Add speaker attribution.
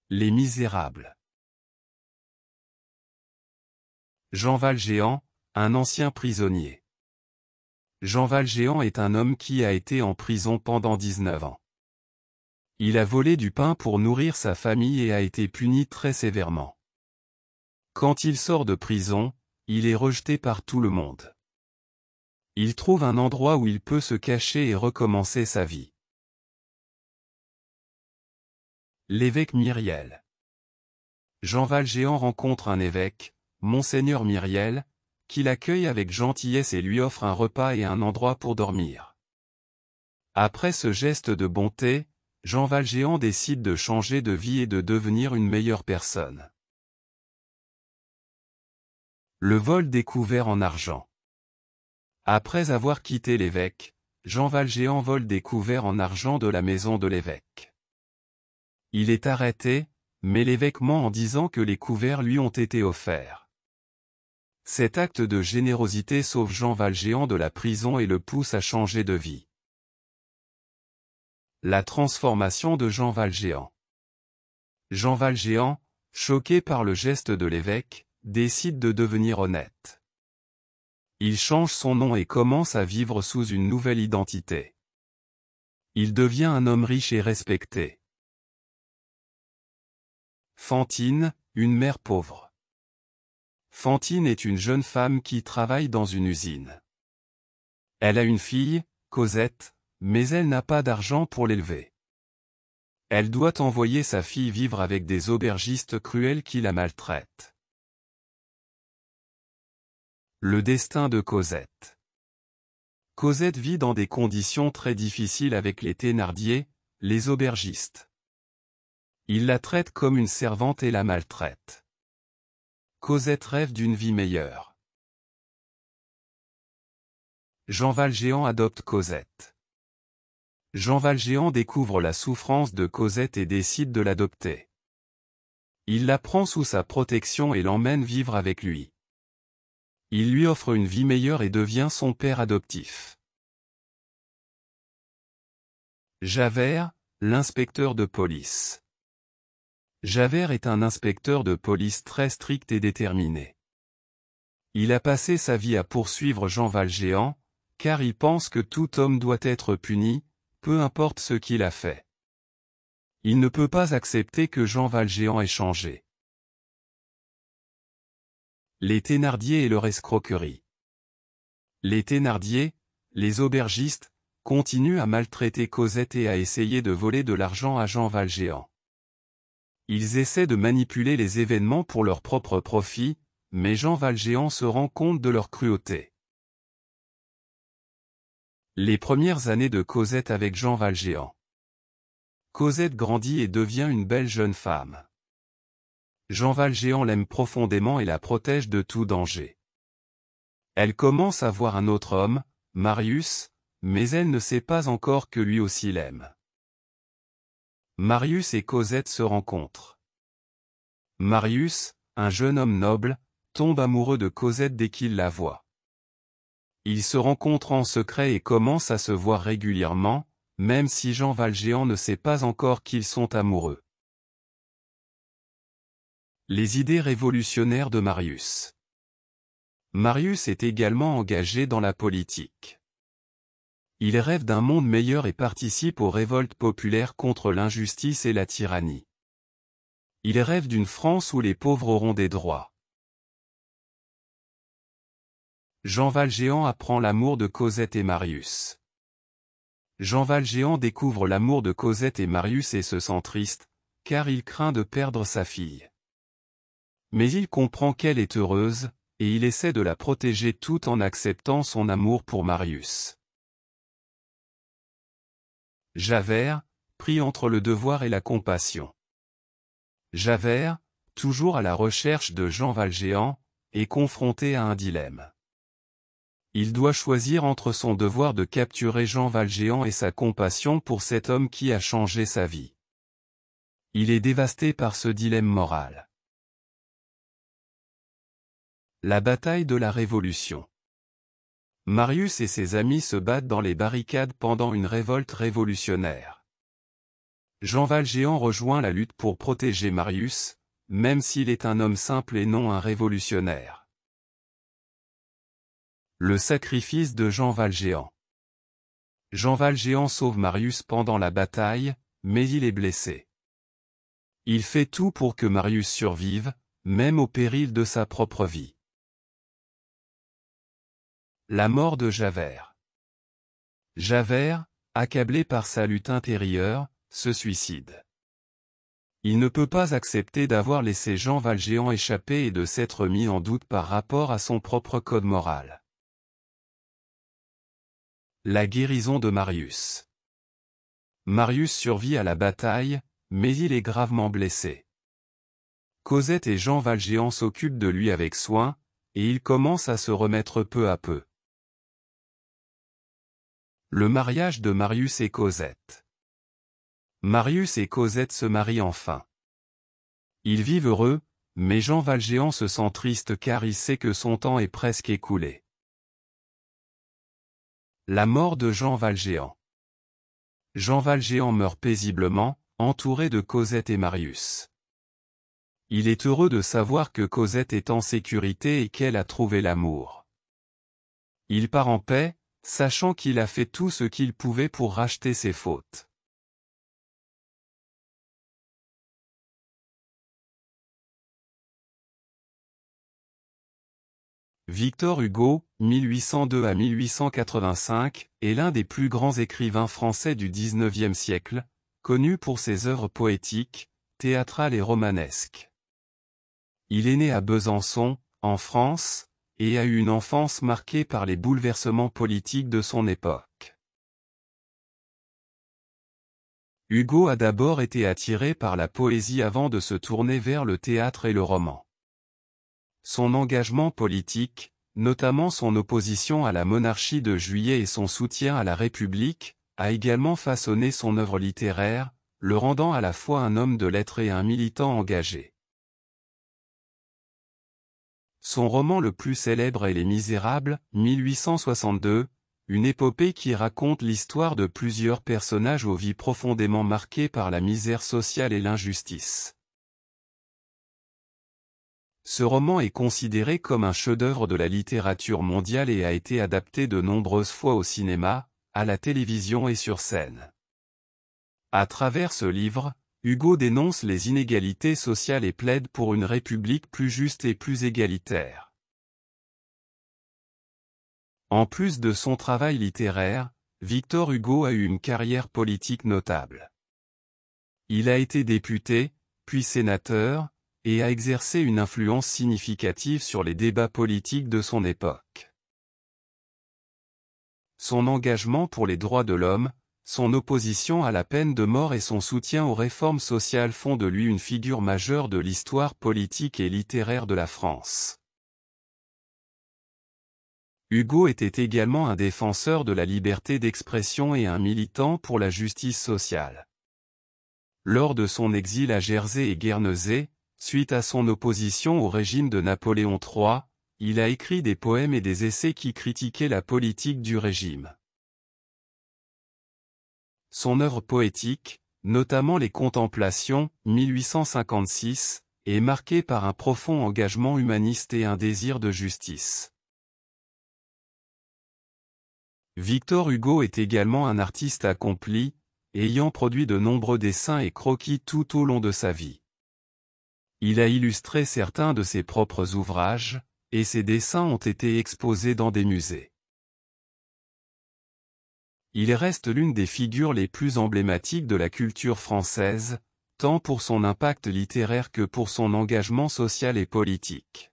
Speaker 1: Les Misérables. Jean Valjean, un ancien prisonnier. Jean Valjean est un homme qui a été en prison pendant 19 ans. Il a volé du pain pour nourrir sa famille et a été puni très sévèrement. Quand il sort de prison, il est rejeté par tout le monde. Il trouve un endroit où il peut se cacher et recommencer sa vie. L'évêque Myriel. Jean Valjean rencontre un évêque, Monseigneur Myriel, qui l'accueille avec gentillesse et lui offre un repas et un endroit pour dormir. Après ce geste de bonté, Jean Valjean décide de changer de vie et de devenir une meilleure personne. Le vol découvert en argent. Après avoir quitté l'évêque, Jean Valjean vole des couverts en argent de la maison de l'évêque. Il est arrêté, mais l'évêque ment en disant que les couverts lui ont été offerts. Cet acte de générosité sauve Jean Valjean de la prison et le pousse à changer de vie. La transformation de Jean Valjean. Jean Valjean, choqué par le geste de l'évêque, décide de devenir honnête. Il change son nom et commence à vivre sous une nouvelle identité. Il devient un homme riche et respecté. Fantine, une mère pauvre. Fantine est une jeune femme qui travaille dans une usine. Elle a une fille, Cosette, mais elle n'a pas d'argent pour l'élever. Elle doit envoyer sa fille vivre avec des aubergistes cruels qui la maltraitent. Le destin de Cosette. Cosette vit dans des conditions très difficiles avec les Thénardier, les aubergistes. Ils la traitent comme une servante et la maltraitent. Cosette rêve d'une vie meilleure. Jean Valjean adopte Cosette. Jean Valjean découvre la souffrance de Cosette et décide de l'adopter. Il la prend sous sa protection et l'emmène vivre avec lui. Il lui offre une vie meilleure et devient son père adoptif. Javert, l'inspecteur de police. Javert est un inspecteur de police très strict et déterminé. Il a passé sa vie à poursuivre Jean Valjean, car il pense que tout homme doit être puni, peu importe ce qu'il a fait. Il ne peut pas accepter que Jean Valjean ait changé. Les Thénardier et leur escroquerie. Les Thénardier, les aubergistes, continuent à maltraiter Cosette et à essayer de voler de l'argent à Jean Valjean. Ils essaient de manipuler les événements pour leur propre profit, mais Jean Valjean se rend compte de leur cruauté. Les premières années de Cosette avec Jean Valjean. Cosette grandit et devient une belle jeune femme. Jean Valjean l'aime profondément et la protège de tout danger. Elle commence à voir un autre homme, Marius, mais elle ne sait pas encore que lui aussi l'aime. Marius et Cosette se rencontrent. Marius, un jeune homme noble, tombe amoureux de Cosette dès qu'il la voit. Ils se rencontrent en secret et commencent à se voir régulièrement, même si Jean Valjean ne sait pas encore qu'ils sont amoureux. Les idées révolutionnaires de Marius. Marius est également engagé dans la politique. Il rêve d'un monde meilleur et participe aux révoltes populaires contre l'injustice et la tyrannie. Il rêve d'une France où les pauvres auront des droits. Jean Valjean apprend l'amour de Cosette et Marius. Jean Valjean découvre l'amour de Cosette et Marius et se sent triste, car il craint de perdre sa fille. Mais il comprend qu'elle est heureuse, et il essaie de la protéger tout en acceptant son amour pour Marius. Javert, pris entre le devoir et la compassion. Javert, toujours à la recherche de Jean Valjean, est confronté à un dilemme. Il doit choisir entre son devoir de capturer Jean Valjean et sa compassion pour cet homme qui a changé sa vie. Il est dévasté par ce dilemme moral. La bataille de la Révolution. Marius et ses amis se battent dans les barricades pendant une révolte révolutionnaire. Jean Valjean rejoint la lutte pour protéger Marius, même s'il est un homme simple et non un révolutionnaire. Le sacrifice de Jean Valjean. Jean Valjean sauve Marius pendant la bataille, mais il est blessé. Il fait tout pour que Marius survive, même au péril de sa propre vie. La mort de Javert. Javert, accablé par sa lutte intérieure, se suicide. Il ne peut pas accepter d'avoir laissé Jean Valjean échapper et de s'être mis en doute par rapport à son propre code moral. La guérison de Marius. Marius survit à la bataille, mais il est gravement blessé. Cosette et Jean Valjean s'occupent de lui avec soin, et il commence à se remettre peu à peu. Le mariage de Marius et Cosette. Marius et Cosette se marient enfin. Ils vivent heureux, mais Jean Valjean se sent triste car il sait que son temps est presque écoulé. La mort de Jean Valjean. Jean Valjean meurt paisiblement, entouré de Cosette et Marius. Il est heureux de savoir que Cosette est en sécurité et qu'elle a trouvé l'amour. Il part en paix, sachant qu'il a fait tout ce qu'il pouvait pour racheter ses fautes. Victor Hugo, 1802 à 1885, est l'un des plus grands écrivains français du XIXe siècle, connu pour ses œuvres poétiques, théâtrales et romanesques. Il est né à Besançon, en France, et a eu une enfance marquée par les bouleversements politiques de son époque. Hugo a d'abord été attiré par la poésie avant de se tourner vers le théâtre et le roman. Son engagement politique, notamment son opposition à la monarchie de Juillet et son soutien à la République, a également façonné son œuvre littéraire, le rendant à la fois un homme de lettres et un militant engagé. Son roman le plus célèbre est Les Misérables, 1862, une épopée qui raconte l'histoire de plusieurs personnages aux vies profondément marquées par la misère sociale et l'injustice. Ce roman est considéré comme un chef-d'œuvre de la littérature mondiale et a été adapté de nombreuses fois au cinéma, à la télévision et sur scène. À travers ce livre, Hugo dénonce les inégalités sociales et plaide pour une république plus juste et plus égalitaire. En plus de son travail littéraire, Victor Hugo a eu une carrière politique notable. Il a été député, puis sénateur, et a exercé une influence significative sur les débats politiques de son époque. Son engagement pour les droits de l'homme, son opposition à la peine de mort et son soutien aux réformes sociales font de lui une figure majeure de l'histoire politique et littéraire de la France. Hugo était également un défenseur de la liberté d'expression et un militant pour la justice sociale. Lors de son exil à Jersey et Guernesey, suite à son opposition au régime de Napoléon III, il a écrit des poèmes et des essais qui critiquaient la politique du régime. Son œuvre poétique, notamment les Contemplations, 1856, est marquée par un profond engagement humaniste et un désir de justice. Victor Hugo est également un artiste accompli, ayant produit de nombreux dessins et croquis tout au long de sa vie. Il a illustré certains de ses propres ouvrages, et ses dessins ont été exposés dans des musées. Il reste l'une des figures les plus emblématiques de la culture française, tant pour son impact littéraire que pour son engagement social et politique.